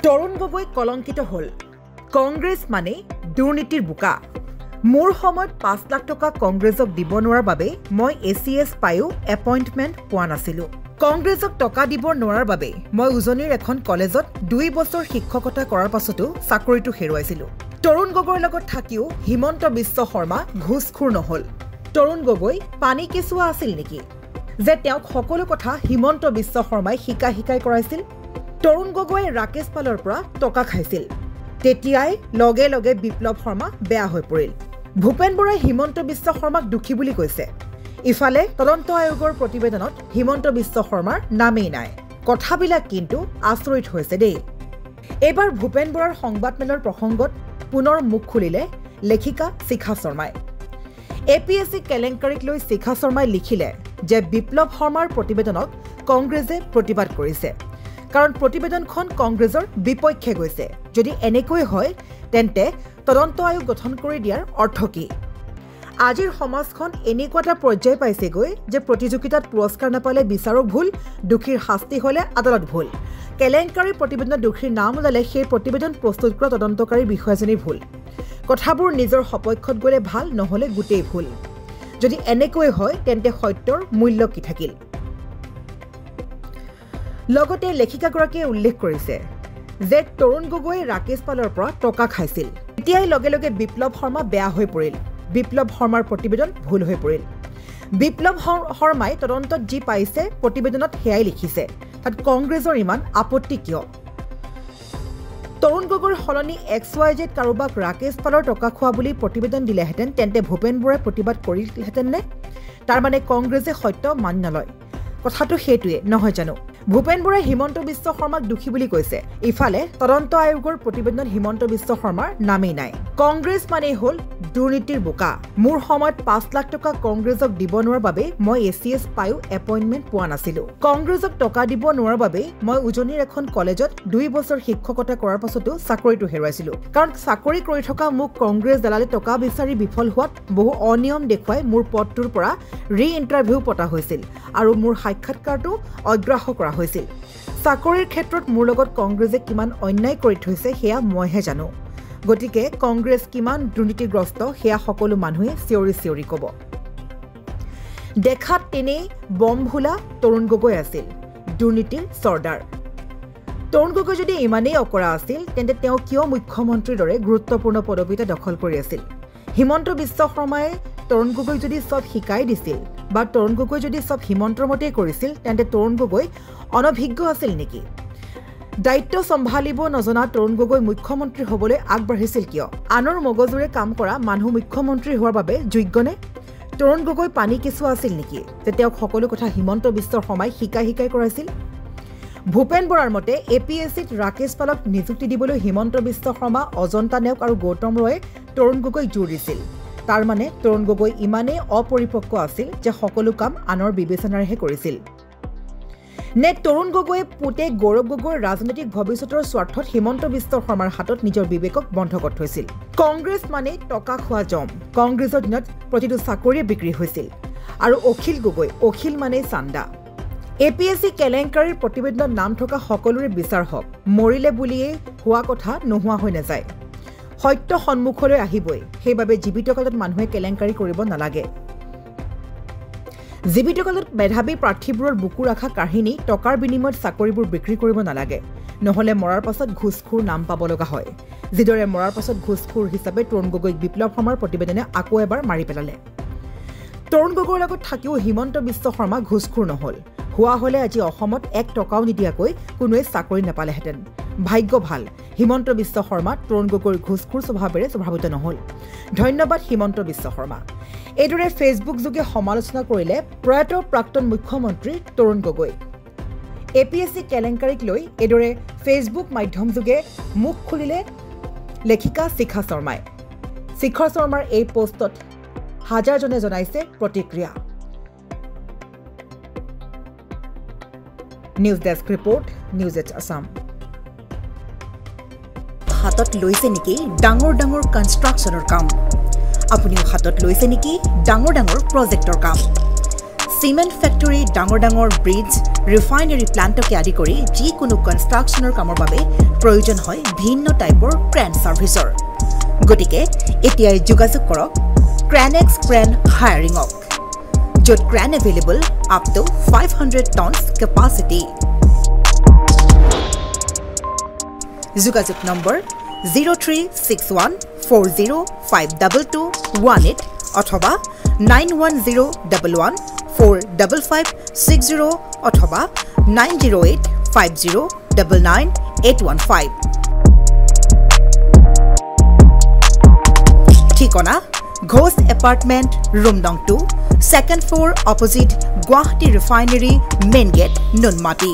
তৰুণ গগৈ কলংকিত হল কংগ্ৰেছ মানে দুৰ্নীতিৰ বোকা মোৰ সময়ত 5 লাখ টকা কংগ্ৰেছক দিব নোৱাৰাৰ বাবে মই এসিএস পায়ো এপইণ্টমেণ্ট পোৱা নাছিলো কংগ্ৰেছক টকা দিব নোৱাৰাৰ বাবে মই উজনিৰ এখন কলেজত 2 বছৰ শিক্ষকতা কৰাৰ পাছতো চাকৰিটো হেৰুৱাইছিলো তৰুণ গগৈৰ লগত থাকিও হিমন্ত বিশ্ব শৰ্মা ঘুষখোৰ নহল তৰুণ গগৈ পানী কেঁচুৱা আছিল নেকি যে তেওঁক সকলো কথা হিমন্ত বিশ্ব শৰ্মাই শিকাই কৰাইছিল তৰুণ গগৈ ৰাকেশ পালৰ পৰা টকা খাইছিল তেতিয়াই লগে লগে বিপ্লৱ শৰ্মা বেয়া হৈ পৰিল ভূপেন বৰাই হিমন্ত বিশ্ব শৰ্মাক দুখী বুলি কৈছে ইফালে তদন্ত আয়োগৰ প্ৰতিবেদনত হিমন্ত বিশ্ব শৰ্মাৰ নামেই নাই কথাবিলাক কিন্তু আচৰিত হৈছে দেই এবাৰ ভূপেন বৰাৰ সংবাদমেলৰ প্ৰসংগত পুনৰ মুখ খুলিলে লেখিকা শিখা শৰ্মাই এপিএসসি কেলেংকাৰীক লৈ শিখা শৰ্মাই লিখিলে যে বিপ্লৱ শৰ্মাৰ প্ৰতিবেদনক কংগ্ৰেছে প্ৰতিবাদ কৰিছে কাৰণ প্ৰতিবেদনখন কংগ্ৰেছৰ বিপক্ষে গৈছে যদি এনেকৈ হয় তেন্তে তদন্ত আয়োগ গঠন কৰি দিয়াৰ অৰ্থ কি আজিৰ সমাজখন এনেকুৱা এটা পৰ্যায় পাইছেগৈ যে প্ৰতিযোগিতাত পুৰস্কাৰ নাপালে বিচাৰক ভুল দুখীৰ শাস্তি হলে আদালত ভুল কেলেংকাৰী প্ৰতিবেদনত দুখীৰ নাম ওলালে সেই প্ৰতিবেদন প্ৰস্তুত কৰা তদন্তকাৰী বিষয়াজনীৰ ভুল কথাবোৰ নিজৰ সপক্ষত গলে ভাল নহলে গুটেই ভুল যদি এনেকৈ হয় তেন্তে সত্যৰ মূল্য কি থাকিল লগতে লেখিকাগৰাকীয়ে উল্লেখ কৰিছে যে তৰুণ গগৈ ৰাকেশ পালৰ পৰা টকা খাইছিল এতিয়াই লগে লগে বিপ্লৱ শৰ্মা বেয়া হৈ পৰিল বিপ্লৱ শৰ্মাৰ প্ৰতিবেদন ভুল হৈ পৰিল বিপ্লৱ শৰ্মাই তদন্তত যি পাইছে প্ৰতিবেদনত হেয়াই লিখিছে তাত কংগ্ৰেছৰ ইমান আপত্তি কিয় তৰুণ গগৈৰ সলনি XYZ কাৰোবাক ৰাকেশ পালৰ টকা খোৱা বুলি প্ৰতিবেদন দিলেহেঁতেন তেন্তে ভূপেন বৰাই প্ৰতিবাদ কৰিলহেঁতেন নে তাৰ মানে কংগ্ৰেছে সত্য মানি নলয় কথাটো সেইটোৱে নহয় জানো ভূপেন বৰাই হিমন্ত বিশ্ব শৰ্মাক দুখী বুলি কৈছে ইফালে তদন্ত আয়োগৰ প্ৰতিবেদনত হিমন্ত বিশ্ব শৰ্মাৰ নামেই নাই কংগ্ৰেছ মানে হল দুৰ্নীতিৰ বোকা মোৰ সময়ত 5 লাখ টকা কংগ্ৰেছক দিব নোৱাৰাৰ বাবে মই এসিএস পায়ো এপইণ্টমেণ্ট পোৱা নাছিলো কংগ্ৰেছক টকা দিব নোৱাৰাৰ বাবে মই উজনিৰ এখন কলেজত 2 বছৰ শিক্ষকতা কৰাৰ পাছতো চাকৰিটো হেৰুৱাইছিলো কাৰণ চাকৰি কৰি থকা মোক কংগ্ৰেছ দলালে টকা বিচাৰি বিফল হোৱাত বহু অনিয়ম দেখুৱাই মোৰ পদটোৰ পৰা ৰি-ইণ্টাৰভিউ পতা হৈছিল আৰু মোৰ সাক্ষাৎকাৰটো অগ্ৰাহ্য কৰা হৈছিল চাকৰিৰ ক্ষেত্ৰত মোৰ লগত কংগ্ৰেছে কিমান অন্যায় কৰি থৈছে সেয়া মইহে জানো গতিকে কংগ্ৰেছ কিমান দুৰ্নীতিগ্ৰস্ত সেয়া সকলো মানুহে চিঞৰি ক'ব দেখাত তেনেই বমভোলা তৰুণ গগৈ আছিল দুৰ্নীতিৰ চৰ্দাৰ তৰুণ গগৈ যদি ইমানেই অকৰা আছিল তেন্তে তেওঁ কিয় মুখ্যমন্ত্ৰীৰ দৰে গুৰুত্বপূৰ্ণ পদবীটা দখল কৰি আছিল হিমন্ত বিশ্ব শৰ্মাই তৰুণ গগৈ যদি সব শিকাই দিছিল বা তৰুণ গগৈ যদি সব হিমন্তৰ মতেই কৰিছিল তেন্তে তৰুণ গগৈ অনভিজ্ঞ আছিল নেকি দায়িত্ব সম্ভালিব নজনা তৰুণ গগৈ মুখ্যমন্ত্ৰী হ'বলৈ আগবাঢ়িছিল কিয় আনৰ মগজুৰে কাম কৰা মানুহ মুখ্যমন্ত্ৰী হোৱাৰ বাবে যোগ্যনে তৰুণ গগৈ পানী কেঁচুৱা আছিল নেকি যে তেওঁক সকলো কথা হিমন্ত বিশ্ব শৰ্মাই শিকাই কৰাইছিল ভূপেন বৰাৰ মতে এপিএসসিত ৰাকেশ পালক নিযুক্তি দিবলৈ হিমন্ত বিশ্ব শৰ্মা অজন্তা নেওগ আৰু গৌতম ৰয়ে তৰুণ গগৈক জোৰ দিছিল তাৰ মানে তৰুণ গগৈ ইমানেই অপৰিপক্ক আছিল যে সকলো কাম আনৰ বিবেচনাৰেহে কৰিছিল নে তৰুণ গগৈয়ে পুতে গৌৰৱ গগৈৰ ৰাজনৈতিক ভৱিষ্যতৰ স্বাৰ্থত হিমন্ত বিশ্ব শৰ্মাৰ হাতত নিজৰ বিবেকক বন্ধকত থৈছিল কংগ্ৰেছ মানে টকা খোৱা জম কংগ্ৰেছৰ দিনত প্ৰতিটো চাকৰিয়ে বিক্ৰী হৈছিল আৰু অখিল গগৈ অখিল মানে চান্দা এপিএসসি কেলেংকাৰীৰ প্ৰতিবেদনত নাম থকা সকলোৰে বিচাৰ হওক মৰিলে বুলিয়েই হোৱা কথা নোহোৱা হৈ নাযায় সত্য সন্মুখলৈ আহিবই সেইবাবে জীৱিত কালত মানুহে কেলেংকাৰী কৰিব নালাগে জীৱিত কালত মেধাৱী প্ৰাৰ্থীবোৰৰ বুকু ৰাখা কাহিনী টকাৰ বিনিময়ত চাকৰিবোৰ বিক্ৰী কৰিব নালাগে নহলে মৰাৰ পাছত ঘুষখোৰ নাম পাব লগা হয় যিদৰে মৰাৰ পাছত ঘুষখোৰ হিচাপে তৰুণ গগৈক বিপ্লৱ শৰ্মাৰ প্ৰতিবেদনে আকৌ এবাৰ মাৰি পেলালে তৰুণ গগৈৰ লগত থাকিও হিমন্ত বিশ্ব শৰ্মা ঘুষখোৰ নহল হোৱা হলে আজি অসমত 1 টকাও নিদিয়াকৈ কোনোৱে চাকৰি নাপালেহেঁতেন ভাগ্য ভাল হিমন্ত বিশ্ব শৰ্মা তৰুণ গগৈৰ ঘুষখোৰ স্বভাৱেৰে প্ৰভাৱিত নহল ধন্যবাদ হিমন্ত বিশ্ব শৰ্মা এইদৰে ফেচবুক যোগে সমালোচনা কৰিলে প্ৰয়াত প্ৰাক্তন মুখ্যমন্ত্ৰী তৰুণ গগৈ এপিএসসি কেলেংকাৰীক লৈ এইদৰে ফেচবুক মাধ্যম যোগে মুখ খুলিলে লেখিকা শিখা শৰ্মাই শিখা শৰ্মাৰ এই পোষ্টত হাজাৰজনে জনাইছে প্ৰতিক্ৰিয়া news desk report news at Assam হাতত লৈছে নেকি ডাঙৰ কনষ্ট্ৰাকশ্যনৰ কাম আপুনিও হাতত লৈছে নেকি ডাঙৰ প্ৰজেক্টৰ কাম সিমেন্ট ফ্যাক্টৰী ডাঙৰ ব্ৰিজ ৰিফাইনাৰী প্লান্টকে আদি কৰি যিকোনো কনষ্ট্ৰাকশ্যনৰ কামৰ বাবে প্ৰয়োজন হয় ভিন্ন টাইপৰ ক্ৰেন সাৰ্ভিসৰ গটিকে এতিয়াই যোগাযোগ কৰক ক্ৰেনেক্স ক্ৰেন হায়াৰিংক য'ত crane available up to 500 tons capacity যোগাযোগ নম্বৰ 0361405218 অথবা 9101145560 অথবা 9085099815 ঠিকনা ঘোষ এপাৰ্টমেণ্ট ৰুম নং 2 second floor opposite Guwahati Refinery main gate Nunmati